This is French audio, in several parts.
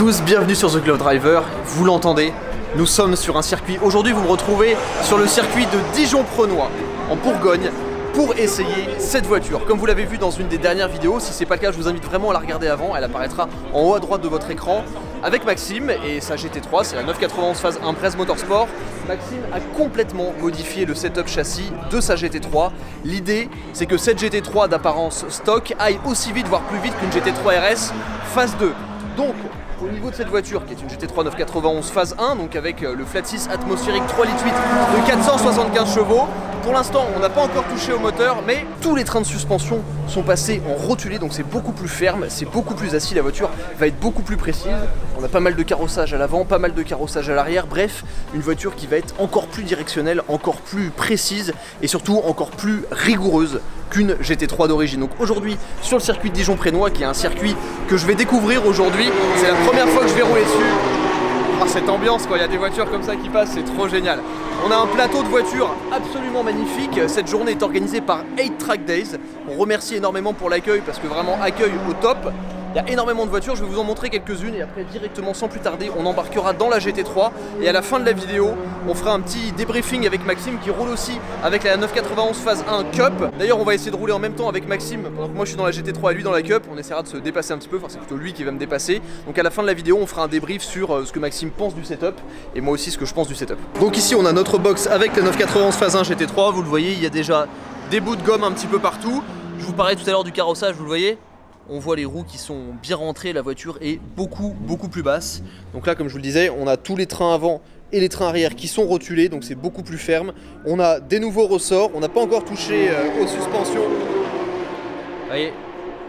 tous, bienvenue sur The Glove Driver. Vous l'entendez, nous sommes sur un circuit. Aujourd'hui, vous me retrouvez sur le circuit de Dijon-Prenois, en Bourgogne, pour essayer cette voiture. Comme vous l'avez vu dans une des dernières vidéos, si c'est pas le cas, je vous invite vraiment à la regarder avant. Elle apparaîtra en haut à droite de votre écran avec Maxime et sa GT3, c'est la 991 phase 1 Brez Motorsport. Maxime a complètement modifié le setup châssis de sa GT3. L'idée, c'est que cette GT3 d'apparence stock aille aussi vite, voire plus vite qu'une GT3 RS phase 2. Donc, au niveau de cette voiture, qui est une GT3 991 phase 1, donc avec le flat 6 atmosphérique 3,8 litres de 475 chevaux, pour l'instant, on n'a pas encore touché au moteur, mais tous les trains de suspension sont passés en rotulé, donc c'est beaucoup plus ferme, c'est beaucoup plus assis, la voiture va être beaucoup plus précise. On a pas mal de carrossage à l'avant, pas mal de carrossage à l'arrière, bref, une voiture qui va être encore plus directionnelle, encore plus précise et surtout encore plus rigoureuse qu'une GT3 d'origine. Donc aujourd'hui, sur le circuit de Dijon-Prenois, qui est un circuit que je vais découvrir aujourd'hui, c'est la première fois que je vais rouler dessus. Ah, cette ambiance, quand il y a des voitures comme ça qui passent, c'est trop génial. On a un plateau de voitures absolument magnifique. Cette journée est organisée par 8 Track Days. On remercie énormément pour l'accueil parce que vraiment accueil au top. Il y a énormément de voitures, je vais vous en montrer quelques-unes et après directement sans plus tarder on embarquera dans la GT3 et à la fin de la vidéo on fera un petit débriefing avec Maxime qui roule aussi avec la 991 phase 1 Cup. D'ailleurs on va essayer de rouler en même temps avec Maxime pendant que moi je suis dans la GT3 et lui dans la Cup. On essaiera de se dépasser un petit peu, enfin c'est plutôt lui qui va me dépasser. Donc à la fin de la vidéo on fera un débrief sur ce que Maxime pense du setup et moi aussi ce que je pense du setup. Donc ici on a notre box avec la 991 phase 1 GT3, vous le voyez il y a déjà des bouts de gomme un petit peu partout. Je vous parlais tout à l'heure du carrossage, vous le voyez. On voit les roues qui sont bien rentrées, la voiture est beaucoup plus basse. Donc là, comme je vous le disais, on a tous les trains avant et les trains arrière qui sont rotulés, donc c'est beaucoup plus ferme. On a des nouveaux ressorts, on n'a pas encore touché aux suspensions. Vous voyez,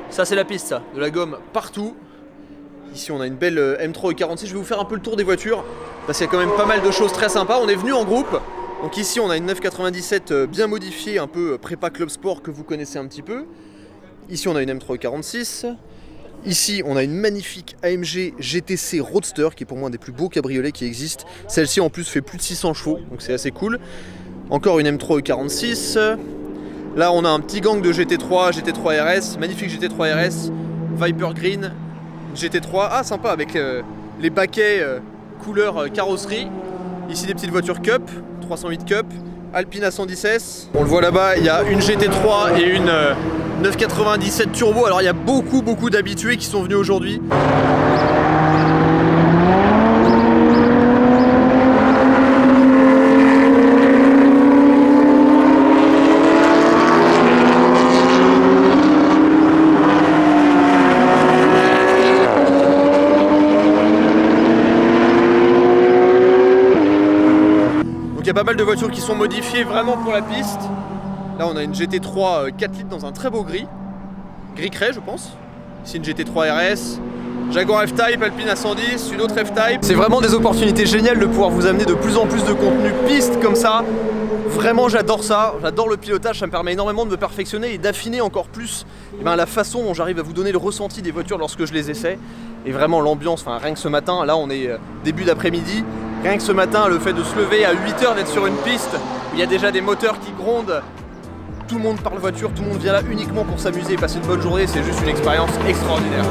ça c'est la piste, ça, de la gomme partout. Ici on a une belle M3 E46, je vais vous faire un peu le tour des voitures, parce qu'il y a quand même pas mal de choses très sympas. On est venu en groupe, donc ici on a une 997 bien modifiée, un peu prépa club sport que vous connaissez un petit peu. Ici on a une M3 E46, ici on a une magnifique AMG GTC Roadster qui est pour moi un des plus beaux cabriolets qui existent. Celle-ci en plus fait plus de 600 chevaux, donc c'est assez cool. Encore une M3 E46. Là on a un petit gang de GT3, GT3 RS, magnifique GT3 RS, Viper Green, GT3, ah sympa avec les baquets couleur carrosserie. Ici des petites voitures Cup, 308 Cup, Alpine A110S. On le voit là-bas, il y a une GT3 et une 997 Turbo. Alors il y a beaucoup d'habitués qui sont venus aujourd'hui. Il y a pas mal de voitures qui sont modifiées vraiment pour la piste. Là on a une GT3 4 litres dans un très beau gris craie je pense. Ici une GT3 RS, Jaguar F-Type, Alpine A110, une autre F-Type. C'est vraiment des opportunités géniales de pouvoir vous amener de plus en plus de contenu piste comme ça. Vraiment j'adore ça, j'adore le pilotage, ça me permet énormément de me perfectionner et d'affiner encore plus la façon dont j'arrive à vous donner le ressenti des voitures lorsque je les essaie. Et vraiment l'ambiance, rien que ce matin, là on est début d'après-midi, rien que ce matin le fait de se lever à 8 h, d'être sur une piste où il y a déjà des moteurs qui grondent, tout le monde parle voiture, tout le monde vient là uniquement pour s'amuser et passer une bonne journée, c'est juste une expérience extraordinaire.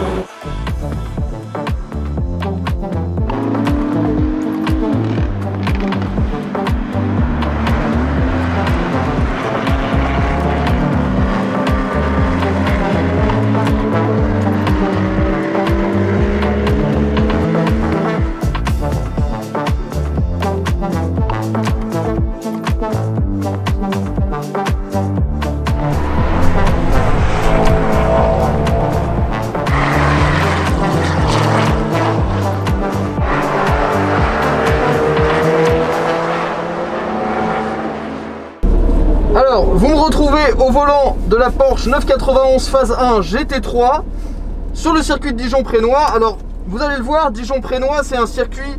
Alors, vous me retrouvez au volant de la Porsche 991 phase 1 GT3 sur le circuit de Dijon-Prenois. Alors, vous allez le voir, Dijon-Prenois, c'est un circuit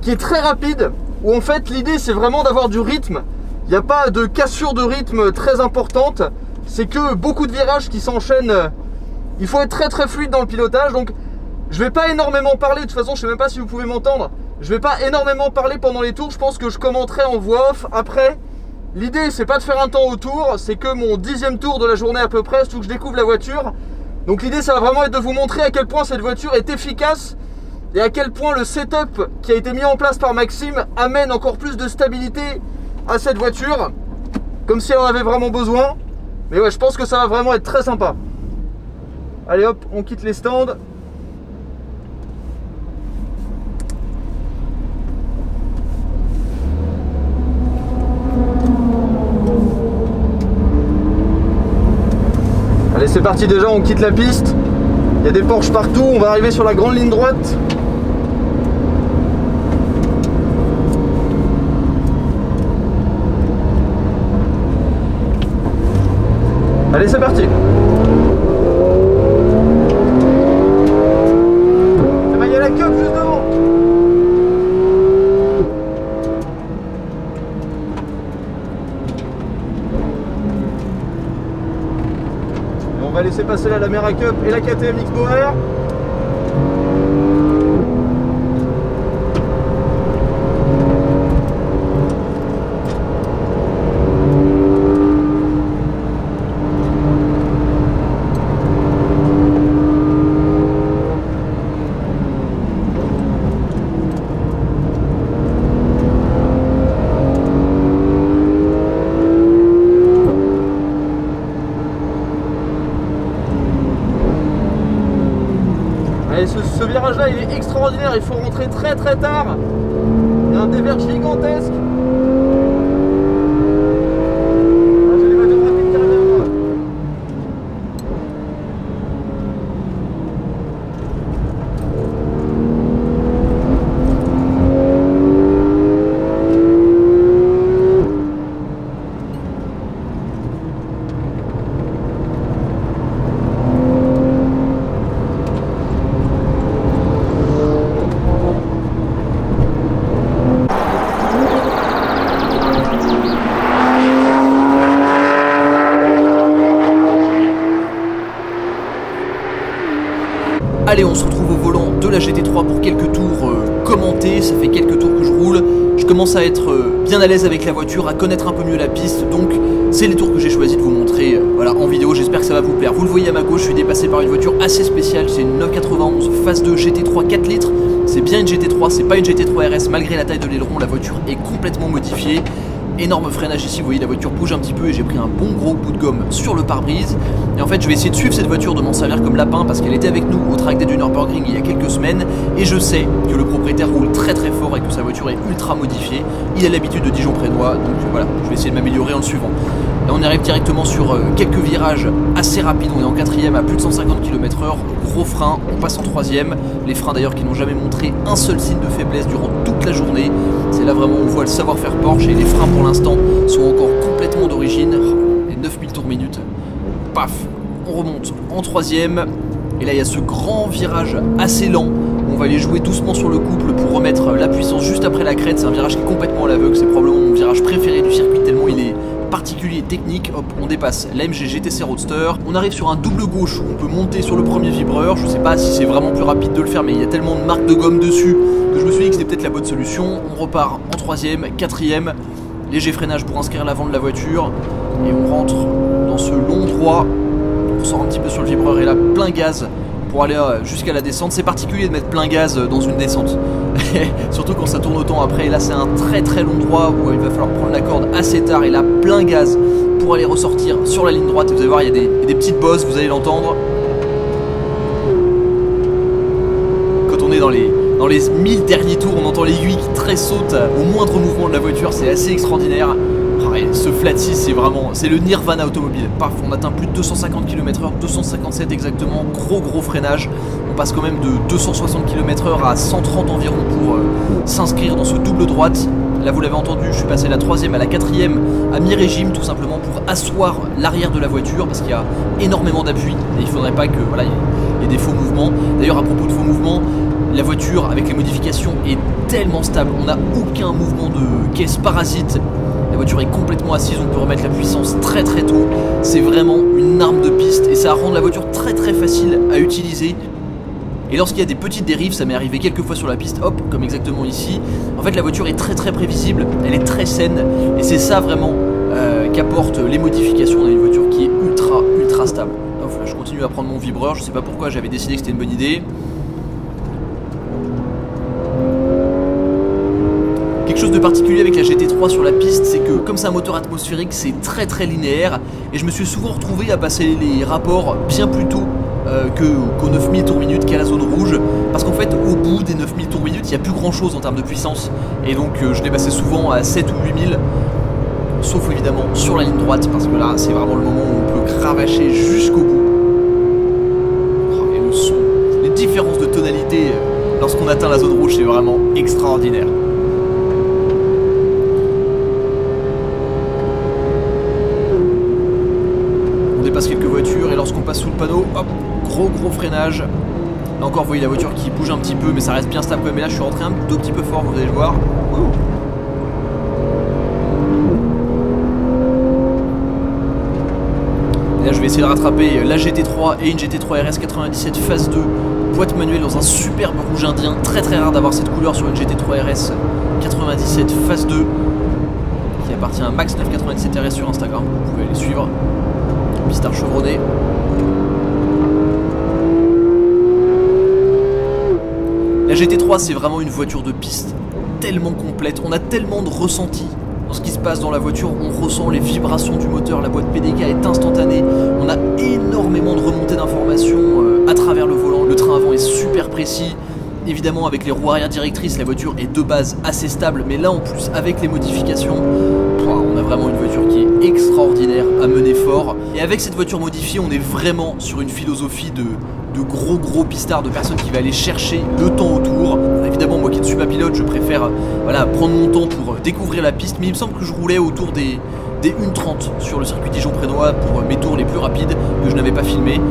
qui est très rapide, où en fait l'idée c'est vraiment d'avoir du rythme. Il n'y a pas de cassure de rythme très importante, c'est que beaucoup de virages qui s'enchaînent. Il faut être très fluide dans le pilotage, donc je vais pas énormément parler, de toute façon je sais même pas si vous pouvez m'entendre. Je vais pas énormément parler pendant les tours, je pense que je commenterai en voix off après. L'idée c'est pas de faire un temps au tour, c'est que mon 10e tour de la journée à peu près, surtout que je découvre la voiture. Donc l'idée ça va vraiment être de vous montrer à quel point cette voiture est efficace et à quel point le setup qui a été mis en place par Maxime amène encore plus de stabilité à cette voiture, comme si elle en avait vraiment besoin. Mais ouais, je pense que ça va vraiment être très sympa. Allez hop, on quitte les stands. Allez, c'est parti, déjà on quitte la piste. Il y a des Porsche partout, on va arriver sur la grande ligne droite. Allez, c'est parti. Eh ben, il y a la Cup juste devant. Et on va laisser passer là la Mera Cup et la KTM X-Bauer. Ce virage là il est extraordinaire, il faut rentrer très tard. Il y a un dévers gigantesque. Ah, j'ai les voitures rapides qui arrivent. Allez, on se retrouve au volant de la GT3 pour quelques tours commentés. Ça fait quelques tours que je roule. Je commence à être bien à l'aise avec la voiture, à connaître un peu mieux la piste. Donc, c'est les tours que j'ai choisi de vous montrer voilà, en vidéo. J'espère que ça va vous plaire. Vous le voyez à ma gauche, je suis dépassé par une voiture assez spéciale. C'est une 991 phase 2 GT3 4 litres. C'est bien une GT3, c'est pas une GT3 RS. Malgré la taille de l'aileron, la voiture est complètement modifiée. Énorme freinage ici, vous voyez la voiture bouge un petit peu et j'ai pris un bon gros bout de gomme sur le pare-brise. Et en fait je vais essayer de suivre cette voiture, de m'en servir comme lapin parce qu'elle était avec nous au track day du Nürburgring il y a quelques semaines. Et je sais que le propriétaire roule très fort et que sa voiture est ultra modifiée. Il a l'habitude de Dijon-Prénois, donc voilà, je vais essayer de m'améliorer en le suivant. Là on arrive directement sur quelques virages assez rapides, on est en 4ème à plus de 150 km/h, gros frein, on passe en 3ème. Les freins d'ailleurs qui n'ont jamais montré un seul signe de faiblesse durant toute la journée. C'est là vraiment où on voit le savoir-faire Porsche et les freins pour l'instant sont encore complètement d'origine. Les 9000 tours minute. Paf, on remonte en 3ème. Et là il y a ce grand virage assez lent. On va aller jouer doucement sur le couple pour remettre la puissance juste après la crête. C'est un virage qui est complètement à l'aveugle. C'est probablement mon virage préféré du circuit tellement il est particulier, technique. Hop, on dépasse la MG GTC Roadster. On arrive sur un double gauche où on peut monter sur le premier vibreur. Je sais pas si c'est vraiment plus rapide de le faire, mais il y a tellement de marques de gomme dessus que je me suis dit que c'était peut-être la bonne solution. On repart en 3ème, 4ème. Léger freinage pour inscrire l'avant de la voiture. Et on rentre dans ce long droit. On sort un petit peu sur le vibreur et là, plein gaz pour aller jusqu'à la descente. C'est particulier de mettre plein gaz dans une descente. Surtout quand ça tourne autant après. Et là, c'est un très long droit où il va falloir prendre la corde assez tard. Et là, plein gaz pour aller ressortir sur la ligne droite. Et vous allez voir, il y a des petites bosses, vous allez l'entendre. Quand on est dans les 1000 derniers tours, on entend l'aiguille qui tressaute au moindre mouvement de la voiture. C'est assez extraordinaire. Ce flat 6 c'est vraiment, c'est le nirvana automobile. Paf, on atteint plus de 250 km/h, 257 exactement, gros freinage. On passe quand même de 260 km/h à 130 environ pour s'inscrire dans ce double droite. Là vous l'avez entendu, je suis passé de la 3ème à la 4ème à mi-régime tout simplement pour asseoir l'arrière de la voiture parce qu'il y a énormément d'appui et il faudrait pas que voilà, il y ait des faux mouvements. D'ailleurs à propos de faux mouvements, la voiture avec les modifications est tellement stable, on n'a aucun mouvement de caisse parasite. La voiture est complètement assise, on peut remettre la puissance très tôt. C'est vraiment une arme de piste et ça rend la voiture très facile à utiliser. Et lorsqu'il y a des petites dérives, ça m'est arrivé quelques fois sur la piste, hop, comme exactement ici. En fait la voiture est très prévisible, elle est très saine et c'est ça vraiment qu'apportent les modifications. On a une voiture qui est ultra stable. Hop, là, je continue à prendre mon vibreur, je sais pas pourquoi j'avais décidé que c'était une bonne idée. quelque chose de particulier avec la GT3 sur la piste, c'est que comme c'est un moteur atmosphérique, c'est très linéaire et je me suis souvent retrouvé à passer les rapports bien plus tôt qu'aux 9000 tours minute qu'à la zone rouge, parce qu'en fait au bout des 9000 tours minute il n'y a plus grand chose en termes de puissance et donc je l'ai passé souvent à 7 ou 8000, sauf évidemment sur la ligne droite parce que là c'est vraiment le moment où on peut cravacher jusqu'au bout. Oh, et le son, les différences de tonalité lorsqu'on atteint la zone rouge, c'est vraiment extraordinaire. On dépasse quelques voitures et lorsqu'on passe sous le panneau, hop, gros freinage. Là encore vous voyez la voiture qui bouge un petit peu mais ça reste bien stable quand même. Et là je suis rentré un tout petit peu fort, vous allez le voir. Et là je vais essayer de rattraper la GT3 et une GT3 RS 97 phase 2, boîte manuelle dans un superbe rouge indien. Très rare d'avoir cette couleur sur une GT3 RS 97 phase 2 qui appartient à Max997 RS sur Instagram, vous pouvez les suivre. Pistard chevronné. La GT3 c'est vraiment une voiture de piste tellement complète, on a tellement de ressentis dans ce qui se passe dans la voiture, on ressent les vibrations du moteur, la boîte PDK est instantanée, on a énormément de remontées d'informations à travers le volant, le train avant est super précis, évidemment avec les roues arrière directrices la voiture est de base assez stable, mais là en plus avec les modifications, on a vraiment une voiture qui est extraordinaire à mener fort, et avec cette voiture modifiée on est vraiment sur une philosophie de gros pistards, de personnes qui va aller chercher le temps autour. Évidemment moi qui ne suis pas pilote je préfère voilà, prendre mon temps pour découvrir la piste, mais il me semble que je roulais autour des 1:30 sur le circuit Dijon-Prénois pour mes tours les plus rapides que je n'avais pas filmé.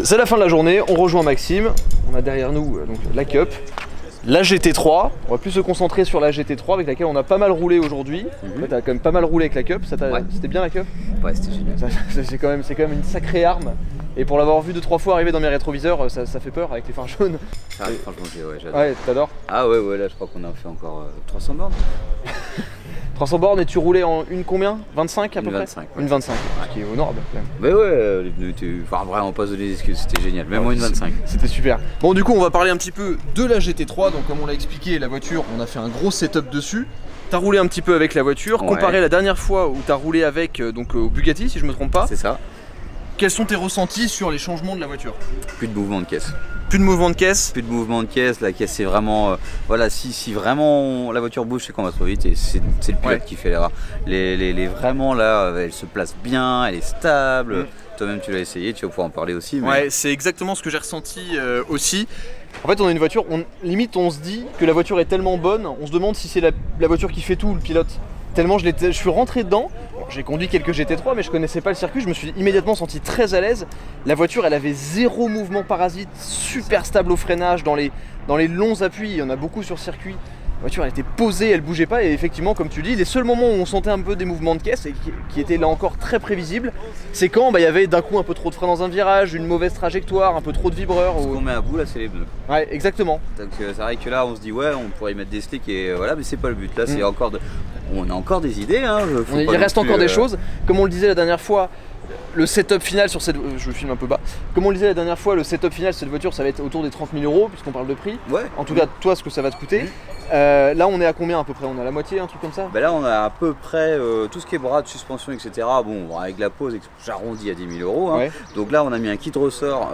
C'est la fin de la journée, on rejoint Maxime, on a derrière nous donc, la Cup, la GT3, on va plus se concentrer sur la GT3 avec laquelle on a pas mal roulé aujourd'hui. Tu as quand même pas mal roulé avec la Cup, c'était bien la Cup? Ouais, c'était génial. C'est quand même une sacrée arme. Et pour l'avoir vu 2-3 fois arriver dans mes rétroviseurs, ça fait peur avec les phares jaunes. Ah, franchement, j'adore. Ouais, t'adores? Ah ouais, là je crois qu'on a fait encore 300 bornes. 300 bornes et tu roulais en une combien? 25 à peu près? 25. Une 25, ce qui est honorable quand même. Mais ouais, enfin vraiment pas donner des excuses, c'était génial, même en une 25. C'était super. Bon du coup on va parler un petit peu de la GT3, donc comme on l'a expliqué, la voiture, on a fait un gros setup dessus. T'as roulé un petit peu avec la voiture, comparé à la dernière fois où t'as roulé avec donc au Bugatti si je me trompe pas. C'est ça. Quels sont tes ressentis sur les changements de la voiture? Plus de mouvement de caisse. Plus de mouvement de caisse? Plus de mouvement de caisse, la caisse c'est vraiment... voilà, si vraiment la voiture bouge, c'est qu'on va trop vite et c'est le pilote qui fait l'erreur. Vraiment là, elle se place bien, elle est stable. Toi-même tu l'as essayé, tu vas pouvoir en parler aussi. Mais... Ouais, c'est exactement ce que j'ai ressenti aussi. En fait on a une voiture, limite on se dit que la voiture est tellement bonne, on se demande si c'est la voiture qui fait tout, le pilote. Tellement je suis rentré dedans, j'ai conduit quelques GT3 mais je connaissais pas le circuit, je me suis immédiatement senti très à l'aise. La voiture elle avait zéro mouvement parasite, super stable au freinage, dans les longs appuis, il y en a beaucoup sur circuit. La voiture elle était posée, elle bougeait pas et effectivement comme tu dis, les seuls moments où on sentait un peu des mouvements de caisse et qui étaient là encore très prévisibles, c'est quand il y avait d'un coup un peu trop de frein dans un virage, une mauvaise trajectoire, un peu trop de vibreur. Ce qu'on met à bout là c'est les pneus. Ouais exactement. Donc c'est vrai que là on se dit ouais on pourrait y mettre des slicks et voilà mais c'est pas le but. Là c'est encore on a encore des idées hein. Il reste encore des choses, comme on le disait la dernière fois. Le setup final sur cette... je filme un peu bas. Comme on le disait la dernière fois, le setup final sur cette voiture, ça va être autour des 30 000 € puisqu'on parle de prix. Ouais. En tout cas, toi, ce que ça va te coûter. Là, on est à combien à peu près? On a la moitié, un truc comme ça? Bah là, on a à peu près tout ce qui est bras de suspension, etc. Bon, avec la pause, j'arrondis à 10 000 €. Hein. Ouais. Donc là, on a mis un kit ressort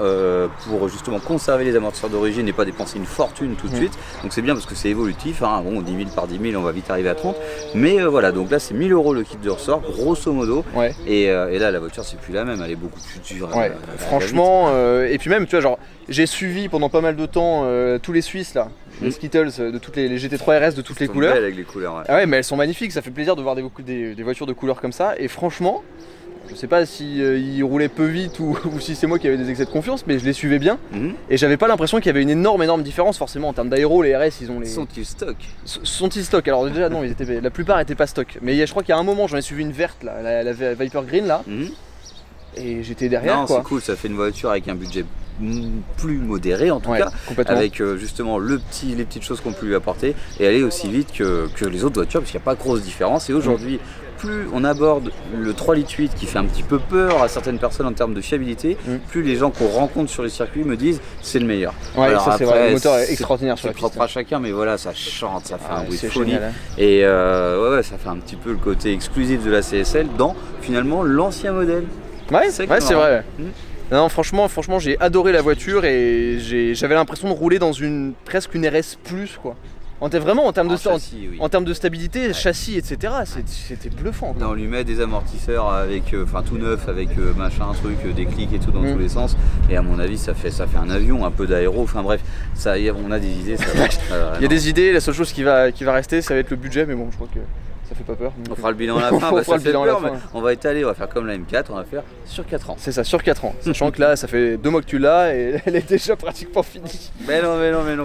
pour justement conserver les amortisseurs d'origine et pas dépenser une fortune tout de suite. Donc c'est bien parce que c'est évolutif. Hein. Bon, 10 000 par 10 000, on va vite arriver à 30. Mais voilà, donc là, c'est 1 000 € le kit de ressort, grosso modo. Ouais. Et là, la voiture, c'est plus la même. Elle est beaucoup plus dure. Ouais, franchement, et puis même, tu vois, genre, j'ai suivi pendant pas mal de temps tous les Suisses là, les Skittles de toutes les GT3 RS de toutes les couleurs. Avec les couleurs. Ouais. Ah ouais, mais elles sont magnifiques, ça fait plaisir de voir des voitures de couleurs comme ça. Et franchement, je sais pas si ils roulaient peu vite ou si c'est moi qui avais des excès de confiance, mais je les suivais bien. Et j'avais pas l'impression qu'il y avait une énorme différence forcément en termes d'aéro. Les RS, ils ont les. Sont-ils stock? Sont-ils stock? Alors déjà non, la plupart étaient pas stock. Mais je crois qu'il y a un moment, j'en ai suivi une verte là, la Viper Green là. Et j'étais derrière. Non, c'est cool, ça fait une voiture avec un budget plus modéré en tout cas, avec justement les petites choses qu'on peut lui apporter et aller aussi vite que les autres voitures parce qu'il n'y a pas de grosse différence. Et aujourd'hui, plus on aborde le 3,8 litres qui fait un petit peu peur à certaines personnes en termes de fiabilité, plus les gens qu'on rencontre sur les circuits me disent c'est le meilleur. Ouais, alors ça c'est vrai, le moteur est extraordinaire sur la piste. C'est propre à chacun, mais voilà, ça chante, ça fait un bruit de folie. Génial, hein. Et ouais, ça fait un petit peu le côté exclusif de la CSL dans finalement l'ancien modèle. Ouais, c'est vrai. Non, franchement j'ai adoré la voiture et j'avais l'impression de rouler dans presque une RS plus quoi. Vraiment en termes de stabilité, châssis, etc. C'était bluffant. Là, on lui met des amortisseurs avec, tout neuf avec machin, truc, des clics et tout dans tous les sens. Et à mon avis, ça fait un avion, un peu d'aéro. Enfin bref, on a des idées. Il y a des idées. La seule chose qui va rester, ça va être le budget. Mais bon, je crois que ça fait pas peur. On fera le bilan à la fin, ça fait peur, mais on va étaler, on va faire comme la M4, on va faire sur 4 ans. C'est ça, sur 4 ans. Sachant que là, ça fait 2 mois que tu l'as et elle est déjà pratiquement finie. Mais non.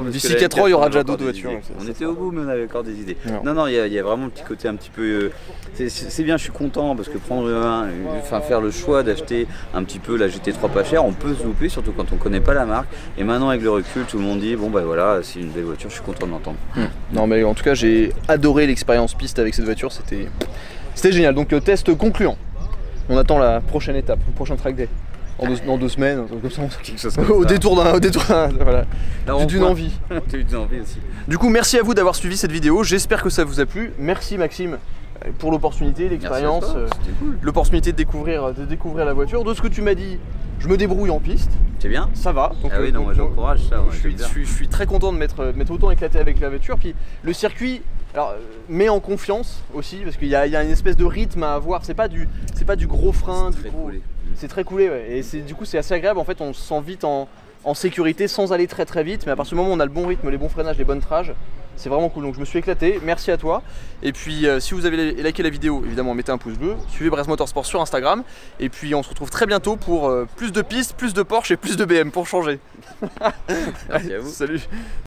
D'ici 4 ans, il y aura déjà d'autres voitures. On était au bout, mais on avait encore des idées. Non, il y a vraiment le petit côté un petit peu. C'est bien, je suis content parce que faire le choix d'acheter un petit peu la GT3 pas chère, on peut se louper, surtout quand on connaît pas la marque. Et maintenant, avec le recul, tout le monde dit bon, bah voilà, c'est une belle voiture, je suis content de l'entendre. Non, mais en tout cas, j'ai adoré l'expérience piste avec cette voiture. C'était génial. Donc, test concluant. On attend la prochaine étape, le prochain track day. Dans 2 semaines, comme ça, au détour voilà. D'une envie. D'une envie aussi. Du coup, merci à vous d'avoir suivi cette vidéo. J'espère que ça vous a plu. Merci Maxime pour l'opportunité, l'expérience, l'opportunité de découvrir la voiture. De ce que tu m'as dit, je me débrouille en piste. C'est bien. Ça va. Donc, ah oui, non, moi j'encourage ça. Je suis très content de m'être autant éclaté avec la voiture. Puis le circuit. Alors, met en confiance aussi parce qu'il y a une espèce de rythme à avoir. C'est pas du gros frein. C'est très coolé. Ouais. Et du coup, c'est assez agréable. En fait, on se sent vite en sécurité sans aller très vite. Mais à partir du moment où on a le bon rythme, les bons freinages, les bonnes trages, c'est vraiment cool. Donc, je me suis éclaté. Merci à toi. Et puis, si vous avez liké la vidéo, évidemment, mettez un pouce bleu. Suivez Brest Motorsport sur Instagram. Et puis, on se retrouve très bientôt pour plus de pistes, plus de Porsche et plus de BM pour changer. Merci à vous. Salut.